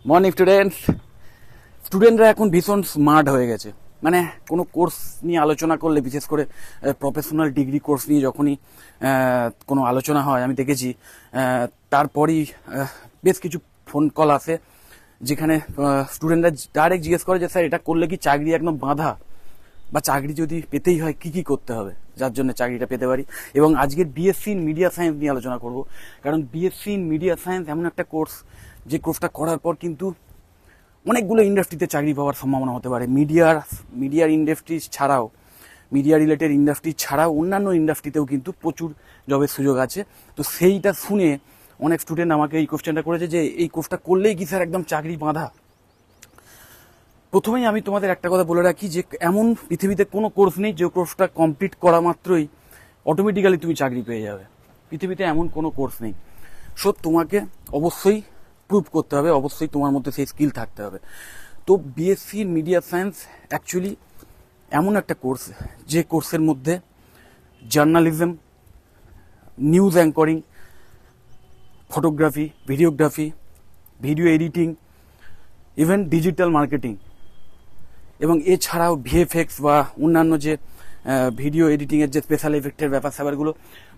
Morning স্টুডেন্টরা এখন ভীষণ স্মার্ট হয়ে গেছে। মানে কোনো কোর্স নিয়ে আলোচনা করলে, বিশেষ করে প্রফেশনাল ডিগ্রি কোর্স নিয়ে যখনই কোনো আলোচনা হয়, আমি দেখেছি তারপরই বেশ কিছু ফোন কল আসে যেখানে স্টুডেন্টরা ডাইরেক্ট জিজ্ঞেস করে যে স্যার এটা করলে কি চাকরি একদম বাঁধা, বা চাকরি যদি পেতেই হয় কি কি করতে হবে যার জন্য চাকরিটা পেতে পারি। এবং আজকের বিএসসি ইন মিডিয়া সায়েন্স নিয়ে আলোচনা করব, কারণ বিএসসি ইন মিডিয়া সায়েন্স এমন একটা কোর্স যে কোর্সটা করার পর কিন্তু অনেকগুলো ইন্ডাস্ট্রিতে চাকরি পাওয়ার সম্ভাবনা হতে পারে। মিডিয়ার ইন্ডাস্ট্রি ছাড়াও, মিডিয়া রিলেটেড ইন্ডাস্ট্রি ছাড়াও অন্যান্য ইন্ডাস্ট্রিতেও কিন্তু প্রচুর জবের সুযোগ আছে। তো সেইটা শুনে অনেক স্টুডেন্ট আমাকে এই কোশ্চেনটা করেছে যে এই কোর্সটা করলেই কি স্যার একদম চাকরি বাঁধা। প্রথমেই আমি তোমাদের একটা কথা বলে রাখি যে এমন পৃথিবীতে কোনো কোর্স নেই যে কোর্সটা কমপ্লিট করা মাত্রই অটোমেটিক্যালি তুমি চাকরি পেয়ে যাবে। পৃথিবীতে এমন কোনো কোর্স নেই। সো তোমাকে অবশ্যই প্রুভ করতে হবে, অবশ্যই তোমার মধ্যে সেই স্কিল থাকতে হবে। তো বিএসসি মিডিয়া সায়েন্স অ্যাকচুয়ালি এমন একটা কোর্স যে কোর্সের মধ্যে journalism, news anchoring, photography, videography, video editing, even digital marketing এবং এছাড়াও ভিএফএক্স বা অন্যান্য যে ভিডিও এডিটিংয়ের যে স্পেশাল এফেক্টের ব্যাপার স্যাপারগুলো,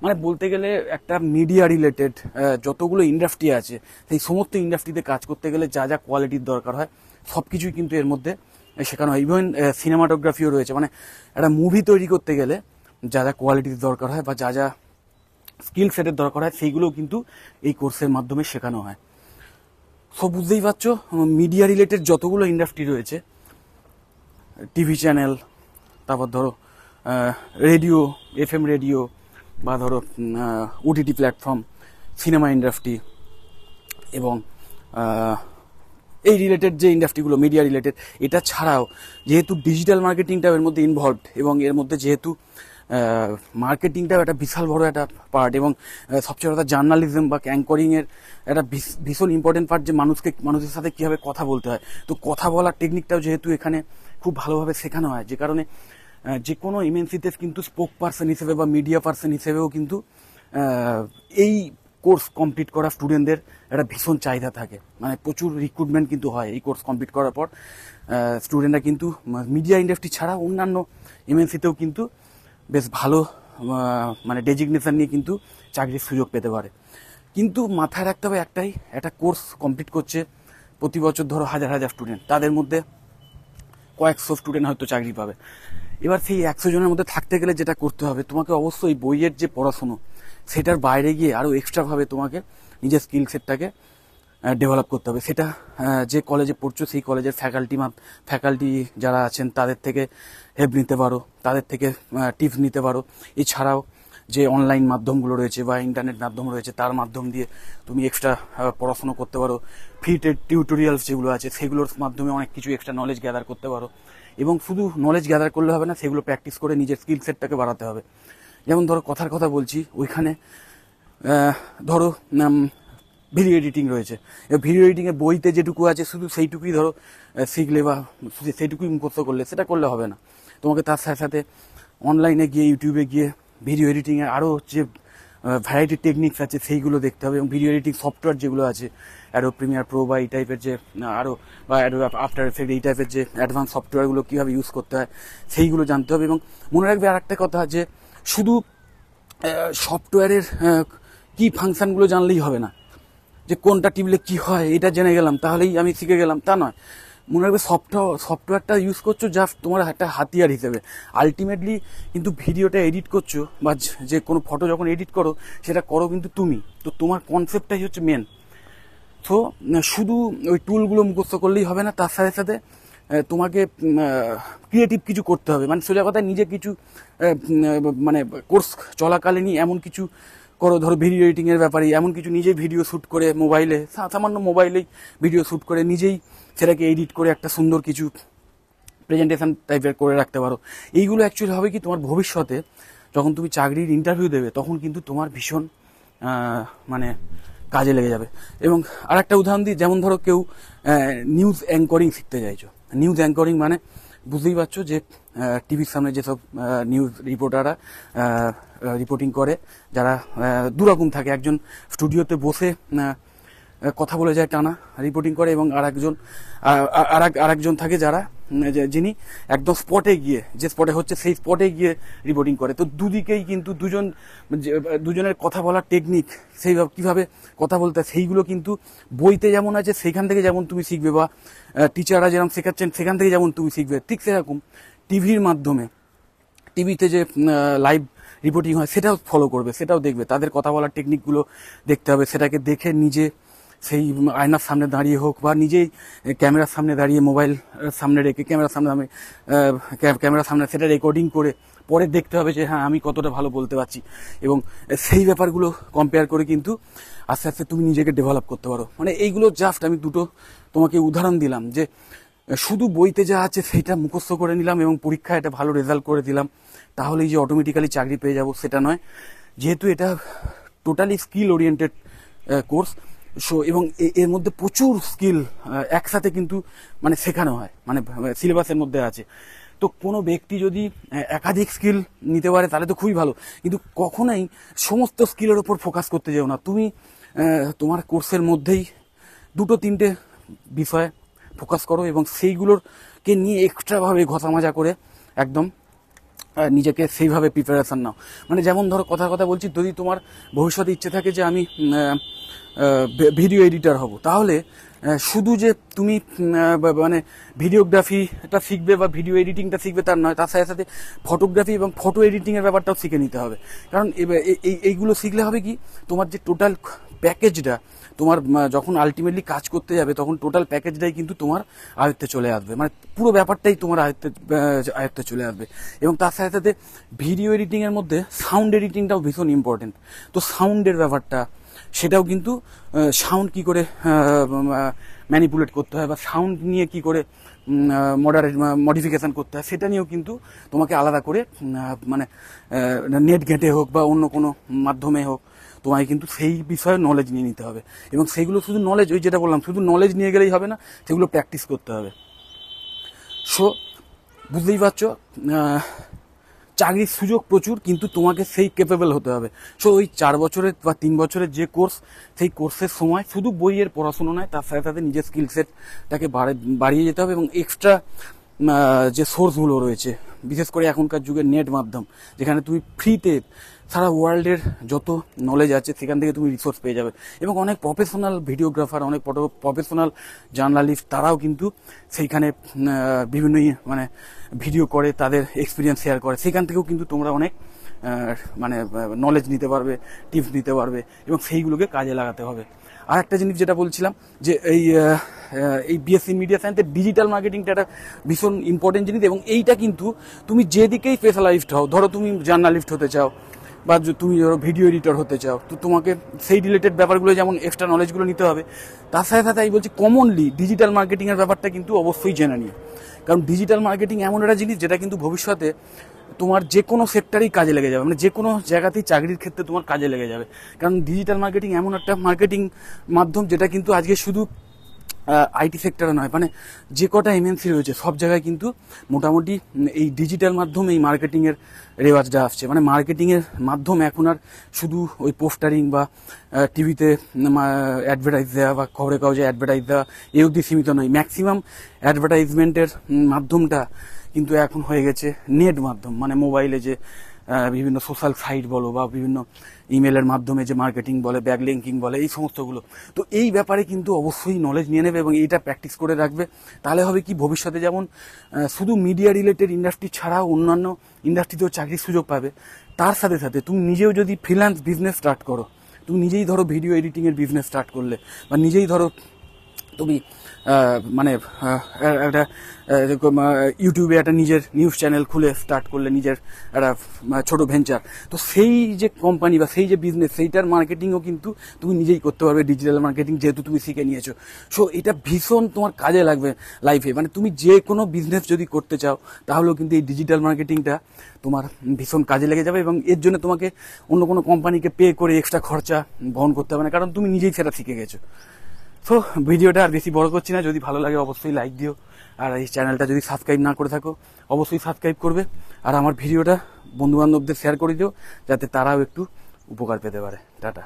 মানে বলতে গেলে একটা মিডিয়া রিলেটেড যতগুলো ইন্ডাস্ট্রি আছে সেই সমস্ত ইন্ডাস্ট্রিতে কাজ করতে গেলে যা যা কোয়ালিটির দরকার হয় সব কিছুই কিন্তু এর মধ্যে শেখানো হয়। ইভেন সিনেমাটোগ্রাফিও রয়েছে, মানে একটা মুভি তৈরি করতে গেলে যা যা কোয়ালিটির দরকার হয় বা যা যা স্কিল সেটের দরকার হয় সেইগুলোও কিন্তু এই কোর্সের মাধ্যমে শেখানো হয়। সব বুঝতেই পারছো, মিডিয়া রিলেটেড যতগুলো ইন্ডাস্ট্রি রয়েছে, টিভি চ্যানেল, তারপর ধরো রেডিও, এফএম রেডিও, বা ধরো ওটিটি প্ল্যাটফর্ম, সিনেমা ইন্ডাস্ট্রি এবং এই রিলেটেড যে ইন্ডাস্ট্রিগুলো মিডিয়া রিলেটেড, এটা ছাড়াও যেহেতু ডিজিটাল মার্কেটিংটাও এর মধ্যে ইনভলভড এবং এর মধ্যে যেহেতু মার্কেটিংটাও একটা বিশাল বড় একটা পার্ট, এবং সবচেয়ে বড় জার্নালিজম বা অ্যাঙ্করিংয়ের একটা ভীষণ ইম্পর্টেন্ট পার্ট যে মানুষের সাথে কীভাবে কথা বলতে হয়। তো কথা বলার টেকনিকটাও যেহেতু এখানে খুব ভালোভাবে শেখানো হয়, যে কারণে যে কোনো এমএনসিতে কিন্তু স্পোক পার্সন হিসেবে বা মিডিয়া পার্সন হিসেবেও কিন্তু এই কোর্স কমপ্লিট করা স্টুডেন্টদের একটা ভীষণ চাহিদা থাকে। মানে প্রচুর রিক্রুটমেন্ট কিন্তু হয় এই কোর্স কমপ্লিট করার পর। স্টুডেন্টরা কিন্তু মিডিয়া ইন্ডাস্ট্রি ছাড়া অন্যান্য এমএনসিতেও কিন্তু বেশ ভালো মানে ডেজিগনেশন নিয়ে কিন্তু চাকরির সুযোগ পেতে পারে। কিন্তু মাথায় রাখতে হবে একটাই, একটা কোর্স কমপ্লিট করছে প্রতি বছর ধরো হাজার হাজার স্টুডেন্ট, তাদের মধ্যে কয়েকশো স্টুডেন্ট হয়তো চাকরি পাবে। এবার সেই 100 জনের মধ্যে থাকতে গেলে যেটা করতে হবে, তোমাকে অবশ্যই বইয়ের যে পড়াশুনো সেটার বাইরে গিয়ে আরও এক্সট্রাভাবে তোমাকে নিজের স্কিল সেটটাকে ডেভেলপ করতে হবে। সেটা যে কলেজে পড়ছো সেই কলেজের ফ্যাকাল্টি যারা আছেন তাদের থেকে হেল্প নিতে পারো, তাদের থেকে টিপস নিতে পারো। এছাড়াও যে অনলাইন মাধ্যমগুলো রয়েছে বা ইন্টারনেট মাধ্যম রয়েছে তার মাধ্যম দিয়ে তুমি এক্সট্রা পড়াশুনো করতে পারো। ফ্রি টিউটোরিয়ালস যেগুলো আছে সেগুলোর মাধ্যমে অনেক কিছু এক্সট্রা নলেজ গ্যাদার করতে পারো। এবং শুধু নলেজ গ্যাদার করলে হবে না, সেগুলো প্র্যাকটিস করে নিজের স্কিল সেটটাকে বাড়াতে হবে। যেমন ধরো কথার কথা বলছি, ওইখানে ধরো ভিডিও এডিটিং রয়েছে, ভিডিও এডিটিংয়ের বইতে যেটুকু আছে শুধু সেইটুকুই ধরো শিখলে বা সেইটুকুই মুখস্থ করলে সেটা করলে হবে না। তোমাকে তার সাথে সাথে অনলাইনে গিয়ে ইউটিউবে গিয়ে ভিডিও এডিটিংয়ের আরও যে ভ্যারাইটি টেকনিক্স আছে সেইগুলো দেখতে হবে। এবং ভিডিও এডিটিং সফটওয়্যার যেগুলো আছে, অ্যাডোব প্রিমিয়ার প্রো বা এই টাইপের যে আরও, বা অ্যাডোব আফটার এফেক্ট, এই টাইপের যে অ্যাডভান্স সফটওয়্যারগুলো কীভাবে ইউজ করতে হয় সেইগুলো জানতে হবে। এবং মনে রাখবে আর একটা কথা, যে শুধু সফটওয়্যারের কী ফাংশানগুলো জানলেই হবে না, যে কোনটা টিপলে কী হয় এটা জেনে গেলাম তাহলেই আমি শিখে গেলাম, তা নয়। মনে রাখবে সফটওয়্যারটা ইউজ করছো জাস্ট তোমার একটা হাতিয়ার হিসেবে। আলটিমেটলি কিন্তু ভিডিওটা এডিট করছো বা যে কোনো ফটো যখন এডিট করো সেটা করো কিন্তু তুমি, তো তোমার কনসেপ্টটাই হচ্ছে মেন। তো শুধু ওই টুলগুলো মুখস্থ করলেই হবে না, তার সাথে সাথে তোমাকে ক্রিয়েটিভ কিছু করতে হবে। মানে সোজা কথা, নিজে কিছু মানে কোর্স চলাকালীনই এমন কিছু করো, ধরো ভিডিও এডিটিংয়ের ব্যাপারে এমন কিছু নিজেই ভিডিও শ্যুট করে মোবাইলে, সামান্য মোবাইলেই ভিডিও শ্যুট করে নিজেই সেটাকে এডিট করে একটা সুন্দর কিছু প্রেজেন্টেশন টাইপের করে রাখতে পারো। এইগুলো অ্যাকচুয়ালি হবে কি, তোমার ভবিষ্যতে যখন তুমি চাকরির ইন্টারভিউ দেবে তখন কিন্তু তোমার ভীষণ মানে কাজে লেগে যাবে। এবং আর একটা উদাহরণ দিই, যেমন ধরো কেউ নিউজ অ্যাঙ্করিং শিখতে চাইছো। নিউজ অ্যাঙ্করিং মানে বুঝতেই পারছো যে টিভির সামনে যেসব নিউজ রিপোর্টাররা রিপোর্টিং করে, যারা দুরকম থাকে। একজন স্টুডিওতে বসে কথা বলে যায় টানা, রিপোর্টিং করে, এবং আরেকজন থাকে যারা যিনি একদম স্পটে গিয়ে, যে স্পটে হচ্ছে সেই স্পটে গিয়ে রিপোর্টিং করে। তো দুদিকেই কিন্তু দুজনের কথা বলার টেকনিক, সেইভাবে কীভাবে কথা বলতে হয় সেইগুলো কিন্তু বইতে যেমন আছে সেখান থেকে যেমন তুমি শিখবে, বা টিচাররা যেরকম শেখাচ্ছেন সেখান থেকে যেমন তুমি শিখবে, ঠিক সেরকম টিভির মাধ্যমে, টিভিতে যে লাইভ রিপোর্টিং হয় সেটাও ফলো করবে, সেটাও দেখবে, তাদের কথা বলার টেকনিকগুলো দেখতে হবে। সেটাকে দেখে নিজে সেই আয়নার সামনে দাঁড়িয়ে হোক, বা নিজেই ক্যামেরার সামনে দাঁড়িয়ে মোবাইল সামনে রেখে ক্যামেরার সামনে সেটা রেকর্ডিং করে পরে দেখতে হবে যে হ্যাঁ আমি কতটা ভালো বলতে পারছি, এবং সেই ব্যাপারগুলো কম্পেয়ার করে কিন্তু আস্তে আস্তে তুমি নিজেকে ডেভেলপ করতে পারো। মানে এইগুলো জাস্ট আমি দুটো তোমাকে উদাহরণ দিলাম, যে শুধু বইতে যা আছে সেটা মুখস্থ করে নিলাম এবং পরীক্ষায় এটা ভালো রেজাল্ট করে দিলাম তাহলেই যে অটোমেটিক্যালি চাকরি পেয়ে যাব সেটা নয়। যেহেতু এটা totally skill oriented course, so এবং এর মধ্যে প্রচুর স্কিল একসাথে কিন্তু মানে শেখানো হয়, মানে সিলেবাসের মধ্যে আছে। তো কোনো ব্যক্তি যদি একাধিক স্কিল নিতে পারে তাহলে তো খুবই ভালো, কিন্তু কখনোই সমস্ত স্কিলের ওপর ফোকাস করতে যেও না। তুমি তোমার কোর্সের মধ্যেই 2-3টে বিষয় ফোকাস করো এবং সেইগুলোরকে নিয়ে এক্সট্রাভাবে ঘষা মাজা করে একদম নিজেকে সেইভাবে প্রিপারেশান নাও। মানে যেমন ধরো কথা বলছি, যদি তোমার ভবিষ্যতে ইচ্ছে থাকে যে আমি ভিডিও এডিটার হব, তাহলে শুধু যে তুমি মানে ভিডিওগ্রাফিটা শিখবে বা ভিডিও এডিটিংটা শিখবে তার নয়, তার সাথে সাথে ফটোগ্রাফি এবং ফটো এডিটিংয়ের ব্যাপারটাও শিখে নিতে হবে। কারণ এইগুলো শিখলে হবে কি, তোমার যে টোটাল প্যাকেজটা তোমার যখন আলটিমেটলি কাজ করতে যাবে তখন টোটাল প্যাকেজটাই কিন্তু তোমার আয়ত্তে চলে আসবে, মানে পুরো ব্যাপারটাই তোমার আয়ত্তে চলে আসবে। এবং তার সাথে সাথে ভিডিও এডিটিংয়ের মধ্যে সাউন্ড এডিটিংটাও ভীষণ ইম্পর্টেন্ট। তো সাউন্ডের ব্যাপারটা, সেটাও কিন্তু সাউন্ড কি করে ম্যানিপুলেট করতে হয় বা সাউন্ড নিয়ে কি করে মডিফিকেশান করতে হয় সেটা নিয়েও কিন্তু তোমাকে আলাদা করে মানে নেট ঘেঁটে হোক বা অন্য কোনো মাধ্যমে হোক তোমায় কিন্তু সেই বিষয়ে নলেজ নিয়ে নিতে হবে। এবং সেইগুলো শুধু নলেজ, ওই যেটা বললাম, শুধু নলেজ নিয়ে গেলেই হবে না, সেগুলো প্র্যাকটিস করতে হবে। সো বুঝতেই পারছো, চাকরির সুযোগ প্রচুর, কিন্তু তোমাকে সেই ক্যাপেবল হতে হবে। সো ওই 4 বছরের বা 3 বছরের যে কোর্স, সেই কোর্সের সময় শুধু বইয়ের পড়াশুনো নয়, তার সাথে সাথে নিজের স্কিল সেটটাকে বাড়িয়ে যেতে হবে। এবং এক্সট্রা যে সোর্সগুলো রয়েছে, বিশেষ করে এখনকার যুগের নেট মাধ্যম, যেখানে তুমি ফ্রিতে সারা ওয়ার্ল্ডের যত নলেজ আছে সেখান থেকে তুমি রিসোর্স পেয়ে যাবে। এবং অনেক প্রফেশনাল ভিডিওগ্রাফার, অনেক প্রফেশনাল জার্নালিস্ট, তারাও কিন্তু সেইখানে বিভিন্ন মানে ভিডিও করে, তাদের এক্সপিরিয়েন্স শেয়ার করে, সেখান থেকেও কিন্তু তোমরা অনেক মানে নলেজ নিতে পারবে, টিপস নিতে পারবে, এবং সেইগুলোকে কাজে লাগাতে হবে। আর একটা জিনিস যেটা বলছিলাম, যে এই বিএসসি মিডিয়া সায়েন্সের ডিজিটাল মার্কেটিংটা একটা ভীষণ ইম্পর্টেন্ট জিনিস। এবং এইটা কিন্তু তুমি যেদিকেই স্পেশালাইজড হও, ধরো তুমি জার্নালিস্ট হতে চাও বা তুমি ধরো ভিডিও এডিটর হতে চাও, তো তোমাকে সেই রিলেটেড ব্যাপারগুলো যেমন এক্সট্রা নলেজগুলো নিতে হবে, তার সাথে সাথে আমি বলছি কমনলি ডিজিটাল মার্কেটিংয়ের ব্যাপারটা কিন্তু অবশ্যই জেনে নিও। কারণ ডিজিটাল মার্কেটিং এমন একটা জিনিস যেটা কিন্তু ভবিষ্যতে তোমার যে কোনো সেক্টরেই কাজে লেগে যাবে, মানে যে কোনো জায়গাতেই চাকরির ক্ষেত্রে তোমার কাজে লেগে যাবে। কারণ ডিজিটাল মার্কেটিং এমন একটা মার্কেটিং মাধ্যম যেটা কিন্তু আজকে শুধু আইটি সেক্টরে নয়, মানে যে কটা এমএনসি রয়েছে সব জায়গায় কিন্তু মোটামুটি এই ডিজিটাল মাধ্যমে এই মার্কেটিংয়ের রেওয়াজটা আসছে। মানে মার্কেটিংয়ের মাধ্যম এখন আর শুধু ওই পোস্টারিং বা টিভিতে অ্যাডভার্টাইজ দেওয়া বা খবরের কাগজে অ্যাডভার্টাইজ দেওয়া এই অবধি সীমিত নয়। ম্যাক্সিমাম অ্যাডভার্টাইজমেন্টের মাধ্যমটা কিন্তু এখন হয়ে গেছে নেট মাধ্যম, মানে মোবাইলে যে বিভিন্ন সোশ্যাল সাইট বলো বা বিভিন্ন ইমেলের মাধ্যমে যে মার্কেটিং বলে, ব্যাকলিঙ্কিং বলে, এই সমস্তগুলো। তো এই ব্যাপারে কিন্তু অবশ্যই নলেজ নিয়ে নেবে এবং এইটা প্র্যাকটিস করে রাখবে। তাহলে হবে কি, ভবিষ্যতে যেমন শুধু মিডিয়া রিলেটেড ইন্ডাস্ট্রি ছাড়াও অন্যান্য ইন্ডাস্ট্রিতেও চাকরির সুযোগ পাবে, তার সাথে সাথে তুমি নিজেও যদি ফ্রিল্যান্স বিজনেস স্টার্ট করো, তুমি নিজেই ধরো ভিডিও এডিটিংয়ের বিজনেস স্টার্ট করলে, বা নিজেই ধরো তুমি মানে একটা ইউটিউবে একটা নিজের নিউজ চ্যানেল খুলে স্টার্ট করলে, নিজের একটা ছোট ভেঞ্চার, তো সেই যে কোম্পানি বা সেই যে বিজনেস, সেইটার মার্কেটিংও কিন্তু তুমি নিজেই করতে পারবে, ডিজিটাল মার্কেটিং যেহেতু তুমি শিখে নিয়েছো। সো এটা ভীষণ তোমার কাজে লাগবে লাইফে। মানে তুমি যে কোনো বিজনেস যদি করতে চাও তাহলেও কিন্তু এই ডিজিটাল মার্কেটিংটা তোমার ভীষণ কাজে লেগে যাবে, এবং এর জন্য তোমাকে অন্য কোনো কোম্পানিকে পে করে এক্সট্রা খরচা বহন করতে হবে না, কারণ তুমি নিজেই সেটা শিখে গেছো। তো ভিডিওটা আর বেশি বড় করছি না, যদি ভালো লাগে অবশ্যই লাইক দিও, আর এই চ্যানেলটা যদি সাবস্ক্রাইব না করে থাকো অবশ্যই সাবস্ক্রাইব করবে, আর আমার ভিডিওটা বন্ধুবান্ধবদের শেয়ার করে দিও যাতে তারাও একটু উপকার পেতে পারে। টাটা।